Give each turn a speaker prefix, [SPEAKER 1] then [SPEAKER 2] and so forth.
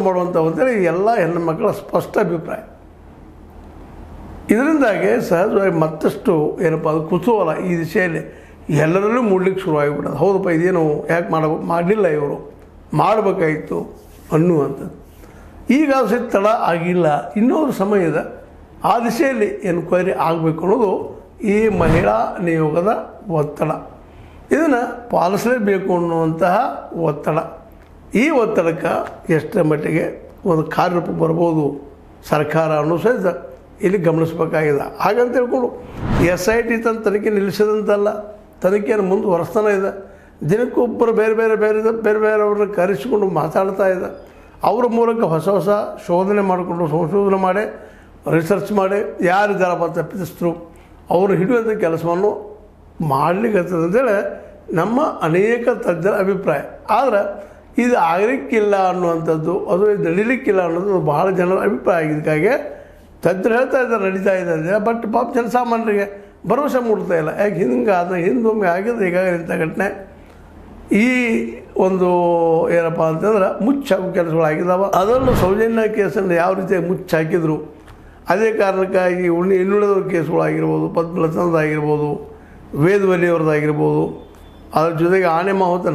[SPEAKER 1] ಮಾಡುವಂಥ ಅಂತೇಳಿ ಎಲ್ಲ ಹೆಣ್ಣು ಮಕ್ಕಳ ಸ್ಪಷ್ಟ ಅಭಿಪ್ರಾಯ. ಇದರಿಂದಾಗಿ ಸಹಜವಾಗಿ ಮತ್ತಷ್ಟು ಏನಪ್ಪ ಅದು ಕುತೂಹಲ ಈ ದಿಶೆಯಲ್ಲಿ ಎಲ್ಲರಲ್ಲೂ ಮೂಡಲಿಕ್ಕೆ ಶುರುವಾಗಿಬಿಡೋದು. ಹೌದಪ್ಪ, ಇದೇನು ಯಾಕೆ ಮಾಡಲಿಲ್ಲ ಇವರು, ಮಾಡಬೇಕಾಯಿತು ಅನ್ನುವಂಥದ್ದು. ಈಗ ತಡ ಆಗಿಲ್ಲ, ಇನ್ನೊಂದು ಸಮಯ ಇದೆ, ಆ ದಿಶೆಯಲ್ಲಿ ಎನ್ಕ್ವೈರಿ ಆಗಬೇಕು ಅನ್ನೋದು ಈ ಮಹಿಳಾ ನಿಯೋಗದ ಒತ್ತಡ. ಇದನ್ನು ಪಾಲಿಸಲೇಬೇಕು ಅನ್ನುವಂತಹ ಒತ್ತಡ. ಈ ಒತ್ತಡಕ್ಕೆ ಎಷ್ಟರ ಮಟ್ಟಿಗೆ ಒಂದು ಕಾರ್ಯರೂಪ ಬರ್ಬೋದು ಸರ್ಕಾರ ಅನ್ನೋ ಸಹಿತ ಇಲ್ಲಿ ಗಮನಿಸಬೇಕಾಗಿದೆ. ಹಾಗಂತ ಹೇಳ್ಕೊಂಡು SIT ತನ್ನ ತನಿಖೆ ನಿಲ್ಲಿಸಿದಂತಲ್ಲ, ತನಿಖೆಯನ್ನು ಮುಂದುವರೆಸ್ತಾನೆ ಇದೆ. ದಿನಕ್ಕೊಬ್ಬರು ಬೇರೆ ಬೇರೆಯವ್ರನ್ನ ಕರೆಸಿಕೊಂಡು ಮಾತಾಡ್ತಾ ಇದೆ. ಅವರ ಮೂಲಕ ಹೊಸ ಶೋಧನೆ ಮಾಡಿಕೊಂಡು ಸಂಶೋಧನೆ ಮಾಡಿ ರಿಸರ್ಚ್ ಮಾಡಿ ಯಾರಿದ್ದಾರಪ್ಪ ತಪ್ಪಿತಸ್ಥರು ಅವರು ಹಿಡಿಯುವಂಥ ಕೆಲಸವನ್ನು ಮಾಡಲಿಕ್ಕೆ ಅಂತೇಳಿ ನಮ್ಮ ಅನೇಕ ತಜ್ಞರ ಅಭಿಪ್ರಾಯ. ಆದರೆ ಇದು ಆಗಲಿಕ್ಕಿಲ್ಲ ಅನ್ನುವಂಥದ್ದು, ಅದು ನಡೀಲಿಕ್ಕಿಲ್ಲ ಅನ್ನೋದು ಭಾಳ ಜನರ ಅಭಿಪ್ರಾಯ. ಇದಕ್ಕಾಗಿ ತಜ್ಞರು ಹೇಳ್ತಾ ಇದ್ದಾರೆ ನಡೀತಾ ಇದೆ ಅಂದರೆ, ಬಟ್ ಪಾಪ ಜನಸಾಮಾನ್ಯರಿಗೆ ಭರವಸೆ ಮೂಡ್ತಾ ಇಲ್ಲ. ಯಾಕೆ ಹಿಂದೊಮ್ಮೆ ಆಗಿದ್ರೆ ಈಗಾಗಲೇ ಇಂಥ ಘಟನೆ ಈ ಒಂದು ಏನಪ್ಪ ಅಂತಂದ್ರೆ ಮುಚ್ಚಾಕೋ ಕೆಲಸಗಳಾಗಿದ್ದಾವೆ. ಅದರಲ್ಲೂ ಸೌಜನ್ಯ ಕೇಸನ್ನು ಯಾವ ರೀತಿಯಾಗಿ ಮುಚ್ಚಾಕಿದ್ರು, ಅದೇ ಕಾರಣಕ್ಕಾಗಿ ಇನ್ನುಳಿದವ್ರ ಕೇಸುಗಳಾಗಿರ್ಬೋದು, ಪದ್ಮಲತನದಾಗಿರ್ಬೋದು, ವೇದವಲ್ಲಿಯವ್ರದ್ದಾಗಿರ್ಬೋದು, ಅದ್ರ ಜೊತೆಗೆ ಆನೆ ಮಾಹುತ